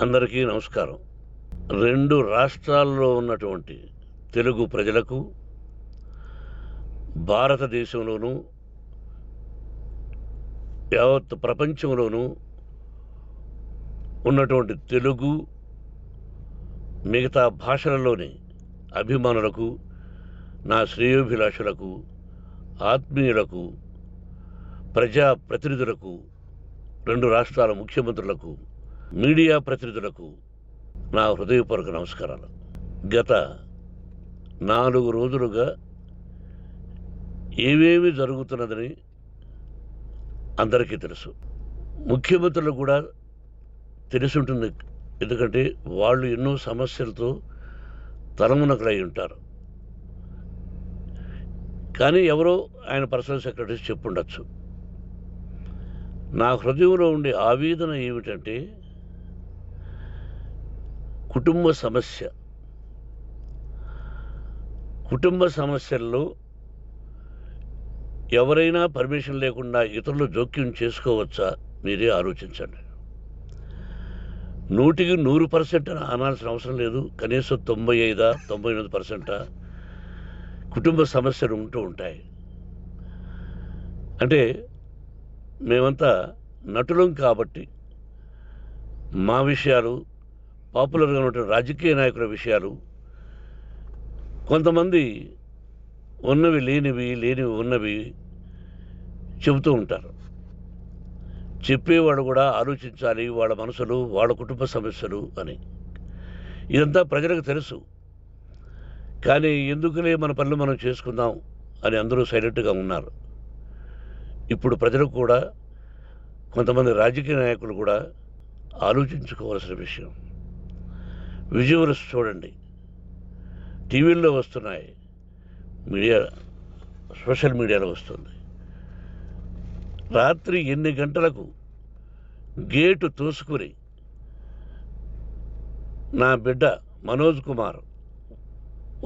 అందరికీ నమస్కారం. 2 రాష్ట్రాల్లో ఉన్నటువంటి తెలుగు ప్రజలకు, భారతదేశంలోనూ, యావత్ ప్రపంచంలోనూ ఉన్నటువంటి తెలుగు, మిగతా భాషలలోని అభిమానులకు, నా శ్రేయోభిలాషులకు, ఆత్మీయులకు, ప్రజాప్రతినిధులకు, 2 రాష్ట్రాల ముఖ్యమంత్రులకు, మీడియా ప్రతినిధులకు నా హృదయపూర్వక నమస్కారాలు. గత 4 రోజులుగా ఏమేమి జరుగుతున్నదని అందరికీ తెలుసు. ముఖ్యమంత్రులకు కూడా తెలుసుంటుంది. ఎందుకంటే వాళ్ళు ఎన్నో సమస్యలతో తలమునకలై ఉంటారు. కానీ ఎవరో ఆయన పర్సనల్ సెక్రటరీస్ చెప్పుండొచ్చు. నా హృదయంలో ఉండే ఆవేదన ఏమిటంటే, కుటుంబ సమస్యల్లో ఎవరైనా పర్మిషన్ లేకుండా ఇతరులు జోక్యం చేసుకోవచ్చా? మీరే ఆలోచించండి. 100కి 100% అనాల్సిన అవసరం లేదు. కనీసం 95-99% కుటుంబ సమస్యలు ఉంటూ ఉంటాయి. అంటే మేమంతా నటులం కాబట్టి మా విషయాలు, పాపులర్గా ఉన్నటువంటి రాజకీయ నాయకుల విషయాలు, కొంతమంది ఉన్నవి లేనివి, లేనివి ఉన్నవి చెబుతూ ఉంటారు. చెప్పేవాడు కూడా ఆలోచించాలి, వాళ్ళ మనసులు, వాళ్ళ కుటుంబ సమస్యలు అని. ఇదంతా ప్రజలకు తెలుసు. కానీ ఎందుకులే మన పనులు మనం చేసుకుందాం అని అందరూ సైలెంట్గా ఉన్నారు. ఇప్పుడు ప్రజలకు కూడా, కొంతమంది రాజకీయ నాయకులు కూడా ఆలోచించుకోవాల్సిన విషయం. విజువల్స్ చూడండి, టీవీల్లో వస్తున్నాయి, సోషల్ మీడియాలో వస్తుంది. రాత్రి 8 గంటలకు గేటు తోసుకుని నా బిడ్డ మనోజ్ కుమార్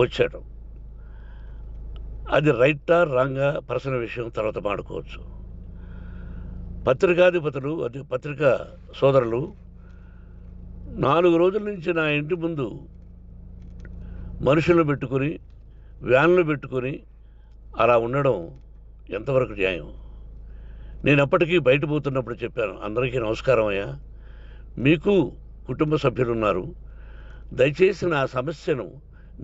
వచ్చాడు. అది రైటా రాంగా పర్సనల్ విషయం, తర్వాత మాడుకోవచ్చు. పత్రికాధిపతులు, అది పత్రికా సోదరులు 4 రోజుల నుంచి నా ఇంటి ముందు మనుషులను పెట్టుకుని, వ్యాన్లు పెట్టుకుని అలా ఉండడం ఎంతవరకు న్యాయం? నేను అప్పటికీ బయట పోతున్నప్పుడు చెప్పాను, అందరికీ నమస్కారం అయ్యా, మీకు కుటుంబ సభ్యులు ఉన్నారు, దయచేసి నా సమస్యను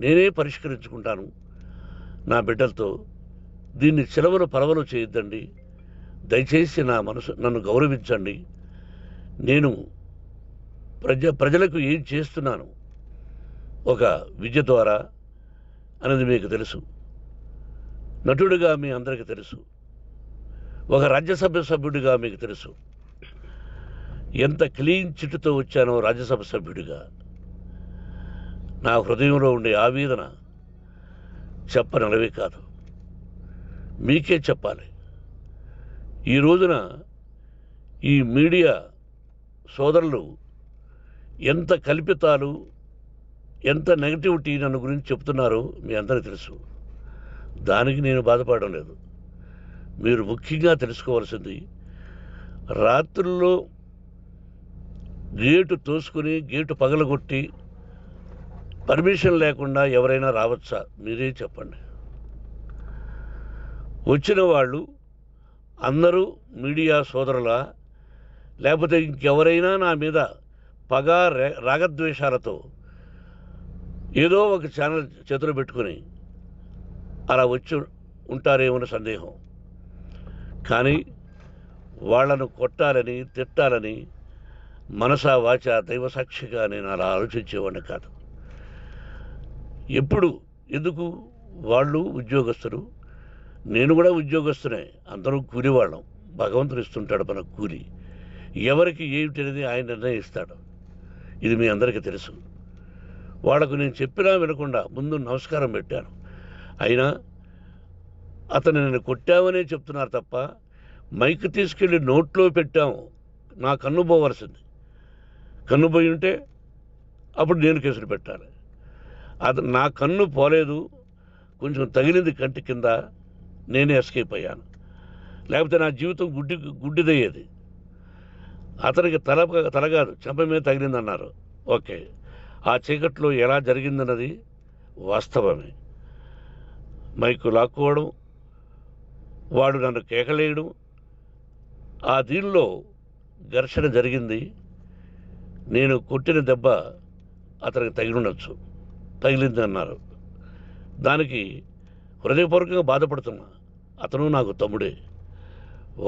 నేనే పరిష్కరించుకుంటాను నా బిడ్డలతో, దీన్ని చిలవలు పరవలు చేయొద్దండి, దయచేసి నన్ను గౌరవించండి, నేను ప్రజలకు ఏం చేస్తున్నాను ఒక విద్య ద్వారా అనేది మీకు తెలుసు, నటుడిగా మీ అందరికీ తెలుసు, ఒక రాజ్యసభ సభ్యుడిగా మీకు తెలుసు, ఎంత క్లీన్ చిట్టుతో వచ్చానో రాజ్యసభ సభ్యుడిగా. నా హృదయంలో ఉండే ఆవేదన చెప్పనలవే కాదు, మీకే చెప్పాలి. ఈ రోజున ఈ మీడియా సోదరులు ఎంత కల్పితాలు, ఎంత నెగటివిటీ నన్ను గురించి చెప్తున్నారో మీ అందరికీ తెలుసు. దానికి నేను బాధపడడం లేదు. మీరు ముఖ్యంగా తెలుసుకోవాల్సింది, రాత్రుల్లో గేటు తోసుకుని, గేటు పగలగొట్టి పర్మిషన్ లేకుండా ఎవరైనా రావచ్చా? మీరే చెప్పండి. వచ్చిన వాళ్ళు అందరూ మీడియా సోదరులా, లేకపోతే ఇంకెవరైనా నా మీద పగ, రాగద్వేషాలతో ఏదో ఒక ఛానల్ చేతులు పెట్టుకుని అలా వచ్చి ఉంటారేమో సందేహం. కానీ వాళ్లను కొట్టాలని, తిట్టాలని మనసా వాచ దైవ సాక్షిగా నేను అలా ఆలోచించేవాడిని కాదు. ఎందుకు? వాళ్ళు ఉద్యోగస్తులు, నేను కూడా ఉద్యోగస్తునే, అందరూ కూలివాళ్ళం. భగవంతుడు ఇస్తుంటాడు మనకు కూలి. ఎవరికి ఏమిటనేది ఆయన నిర్ణయిస్తాడు. ఇది మీ అందరికీ తెలుసు. వాళ్లకు నేను చెప్పినా వినకుండా ముందు నమస్కారం పెట్టాను. అయినా అతను నేను కొట్టామనే చెప్తున్నారు తప్ప, మైక్ తీసుకెళ్ళి నోట్లో పెట్టాము, నా కన్ను పోవలసింది. కన్ను పోయి ఉంటే అప్పుడు నేను కేసులు పెట్టాలి. అది నా కన్ను పోలేదు, కొంచెం తగిలింది కంటి కింద, నేనే ఎస్కేప్ అయ్యాను. లేకపోతే నా జీవితం గుడ్డిదయ్యేది. అతనికి తల కాదు చెంప మీద తగిలిందన్నారు. ఓకే, ఆ చీకట్లో ఎలా జరిగిందన్నది వాస్తవమే. మైకు లాక్కోవడం, వాడు నన్ను కేకలేయడం, ఆ దీనిలో ఘర్షణ జరిగింది. నేను కొట్టిన దెబ్బ అతనికి తగిలింది అన్నారు. దానికి హృదయపూర్వకంగా బాధపడుతున్నా. అతను నాకు తమ్ముడే.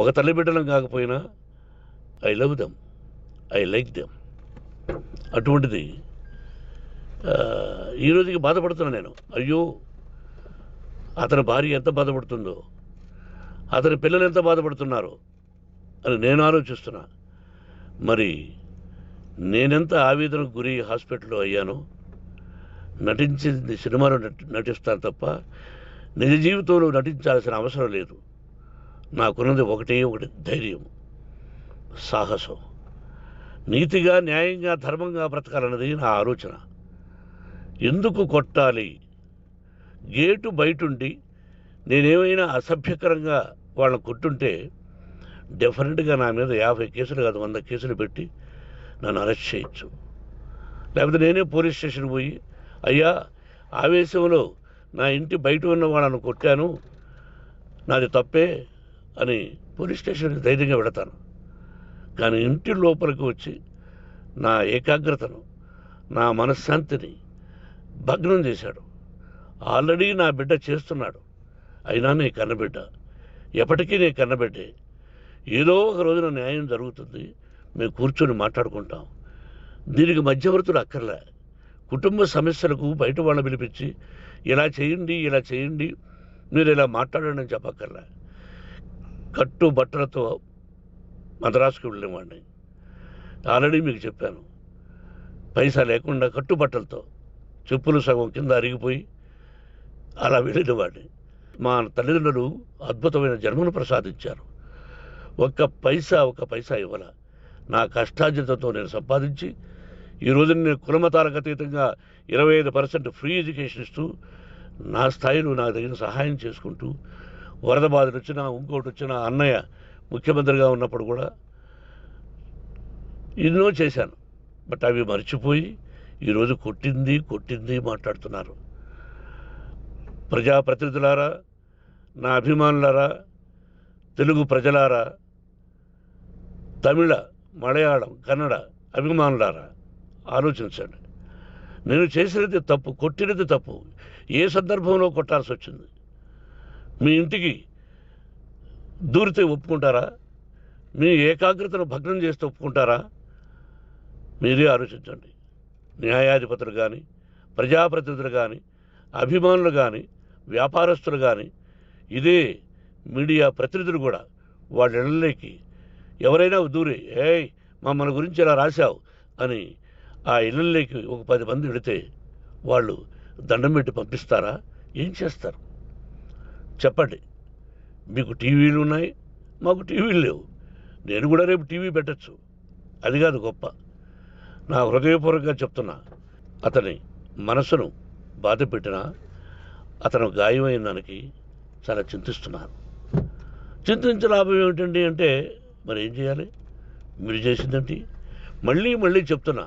ఒక తల్లి బిడ్డలం కాకపోయినా I love them, I like them. అటువంటిది ఈ రోజుకి బాధపడుతున్నా నేను. అయ్యో, అతని భార్య ఎంత బాధపడుతుందో, అతని పిల్లలు ఎంత బాధపడుతున్నారో అని నేను ఆలోచిస్తున్నా. మరి నేనెంత ఆవేదనకు గురి హాస్పిటల్లో అయ్యానో. నటించింది సినిమాలో నటిస్తాను తప్ప నిజ జీవితంలో నటించాల్సిన అవసరం లేదు. నాకున్నది ఒకటి ధైర్యం, సాహసం. నీతిగా, న్యాయంగా, ధర్మంగా బ్రతకాలన్నది నా ఆలోచన. ఎందుకు కొట్టాలి? గేటు బయటుండి నేనేమైనా అసభ్యకరంగా వాళ్ళని కొట్టుంటే డెఫినెట్గా నా మీద 50 కేసులు కాదు 100 కేసులు పెట్టి నన్ను అరెస్ట్ చేయొచ్చు. లేకపోతే నేనే పోలీస్ స్టేషన్ పోయి, అయ్యా, ఆవేశంలో నా ఇంటి బయట ఉన్న వాళ్ళను కొట్టాను, నాది తప్పే అని పోలీస్ స్టేషన్కి ధైర్యంగా పెడతాను. కానీ ఇంటి లోపలికి వచ్చి నా ఏకాగ్రతను, నా మనశ్శాంతిని భగ్నం చేశాడు. ఆల్రెడీ నా బిడ్డ చేస్తున్నాడు. అయినా నీ కన్నబిడ్డ, ఎప్పటికీ నీ కన్నబిడ్డే. ఏదో ఒక రోజున న్యాయం జరుగుతుంది, మేము కూర్చొని మాట్లాడుకుంటాం. దీనికి మధ్యవర్తులు అక్కర్లే. కుటుంబ సమస్యలకు బయట వాళ్ళని పిలిపించి ఇలా చేయండి, మీరు ఇలా మాట్లాడండి అని చెప్పక్కర్లే. కట్టు బట్టలతో మద్రాసుకు వెళ్ళేవాడిని. ఆల్రెడీ మీకు చెప్పాను. పైసా లేకుండా కట్టుబట్టలతో, చెప్పులు సగం కింద అరిగిపోయి అలా వెళ్ళినవాడిని. మా తల్లిదండ్రులు అద్భుతమైన జన్మను ప్రసాదించారు. ఒక్క పైసా ఇవ్వాల. నా కష్టార్జితంతో నేను సంపాదించి ఈరోజు నేను కులమతాలకు అతీతంగా 25% ఫ్రీ ఎడ్యుకేషన్ ఇస్తూ, నా స్థాయిలో నాకు తగిన సహాయం చేసుకుంటూ, వరద బాధలు వచ్చినా, ఇంకోటి వచ్చినా, అన్నయ్య ముఖ్యమంత్రిగా ఉన్నప్పుడు కూడా ఎన్నో చేశాను. బట్ అవి మర్చిపోయి ఈరోజు కొట్టింది మాట్లాడుతున్నారు. ప్రజాప్రతినిధులారా, నా అభిమానులారా, తెలుగు ప్రజలారా, తమిళ, మలయాళం, కన్నడ అభిమానులారా, ఆలోచించండి. నేను చేసినది తప్పు, కొట్టినది తప్పు. ఏ సందర్భంలో కొట్టాల్సి వచ్చింది? మీ ఇంటికి దూరితే ఒప్పుకుంటారా? మీ ఏకాగ్రతను భగ్నం చేస్తే ఒప్పుకుంటారా? మీరే ఆలోచించండి. న్యాయాధిపతులు కానీ, ప్రజాప్రతినిధులు కానీ, అభిమానులు కానీ, వ్యాపారస్తులు కానీ, ఇదే మీడియా ప్రతినిధులు కూడా వాళ్ళ ఇళ్ళలోకి ఎవరైనా దూరి, ఏయ్ మమ్మల్ని గురించి ఇలా రాశావు అని ఆ ఇళ్ళల్లోకి ఒక 10 మంది వెళితే వాళ్ళు దండం పెట్టి పంపిస్తారా? ఏం చేస్తారు చెప్పండి? మీకు టీవీలు ఉన్నాయి, మాకు టీవీలు లేవు. నేను కూడా రేపు టీవీ పెట్టచ్చు. అది కాదు గొప్ప. నా హృదయపూర్వకంగా చెప్తున్నా. అతని మనసును బాధ పెట్టినా, అతను గాయమైన దానికి చాలా చింతిస్తున్నాను. చింతించే లాభం ఏమిటండి అంటే, మరి ఏం చేయాలి? మీరు చేసిందంటే మళ్ళీ చెప్తున్నా.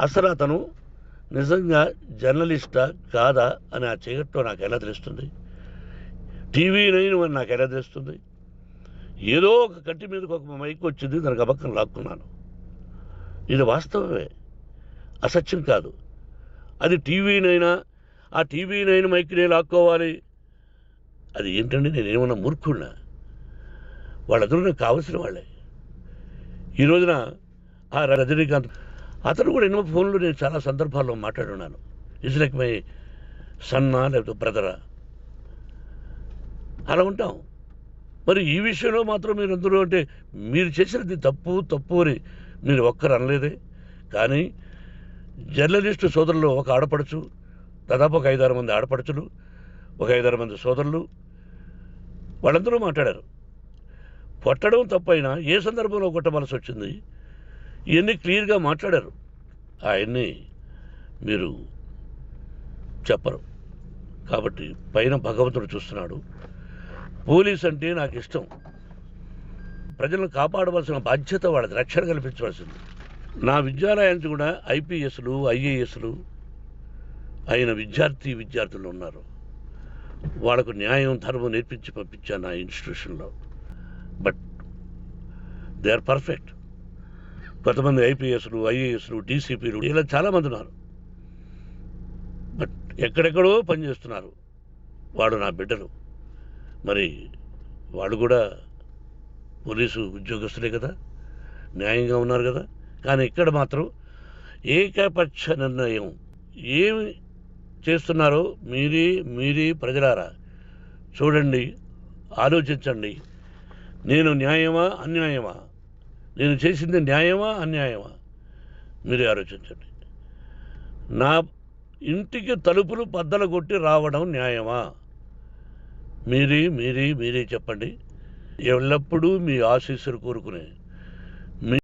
అసలు అతను నిజంగా జర్నలిస్టా కాదా అని ఆ చీకట్లో నాకు ఎలా తెలుస్తుంది? టీవీ 9 అని నాకు ఎలా తెలుస్తుంది? ఏదో ఒక కంటి మీదకి ఒక మైక్ వచ్చింది, దానికి అబక్కం లాక్కున్నాను. ఇది వాస్తవమే, అసత్యం కాదు. అది టీవీ 9, ఆ టీవీ 9 మైక్నే లాక్కోవాలి. అది ఏంటండి? నేనేమన్నా మూర్ఖుడినా? వాళ్ళందరూ నాకు కావలసిన వాళ్ళే. ఈ రోజున ఆ రజనీకాంత్, అతను కూడా ఎన్నో ఫోన్లు నేను చాలా సందర్భాల్లో మాట్లాడున్నాను. ఇట్స్ లైక్ మై సన్నా, లేకపోతే బ్రదరా, అలా ఉంటాం. మరి ఈ విషయంలో మాత్రం మీరు అందరూ అంటే మీరు చేసినది తప్పు అని మీరు ఒక్కరు అనలేదే. కానీ జర్నలిస్టు సోదరులు, ఒక ఆడపడుచు, దాదాపు ఒక 5-6 మంది ఆడపడుచులు, ఒక 5-6 మంది సోదరులు, వాళ్ళందరూ మాట్లాడారు. కొట్టడం తప్పైనా ఏ సందర్భంలో కొట్టవలసి వచ్చింది, ఇవన్నీ క్లియర్గా మాట్లాడారు. ఆయన్ని మీరు చెప్పరు. కాబట్టి పైన భగవంతుడు చూస్తున్నాడు. పోలీస్ అంటే నాకు ఇష్టం. ప్రజలను కాపాడవలసిన బాధ్యత వాళ్ళది, రక్షణ కల్పించవలసింది. నా విద్యాలయానికి కూడా ఐపీఎస్లు ఐఏఎస్లు అయిన విద్యార్థులు ఉన్నారు. వాళ్ళకు న్యాయం ధర్మం నేర్పించి పంపించాను నా ఇన్స్టిట్యూషన్లో. But they are perfect. కొంతమంది ఐపీఎస్లు ఐఏఎస్లు డీసీపీలు ఇలా చాలామంది ఉన్నారు. బట్ ఎక్కడెక్కడో పనిచేస్తున్నారు. వాడు నా బిడ్డలు. మరి వాళ్ళు కూడా పోలీసు ఉద్యోగస్తులే కదా, న్యాయంగా ఉన్నారు కదా. కానీ ఇక్కడ మాత్రం ఏకపక్ష నిర్ణయం ఏమి చేస్తున్నారో మీరే ప్రజలారా చూడండి, ఆలోచించండి. నేను న్యాయమా అన్యాయమా, నేను చేసింది న్యాయమా అన్యాయమా, మీరే ఆలోచించండి. నా ఇంటికి తలుపులు బద్దలు కొట్టి రావడం న్యాయమా, మీరే చెప్పండి. ఎల్లప్పుడూ మీ ఆశీస్సులు కోరుకునే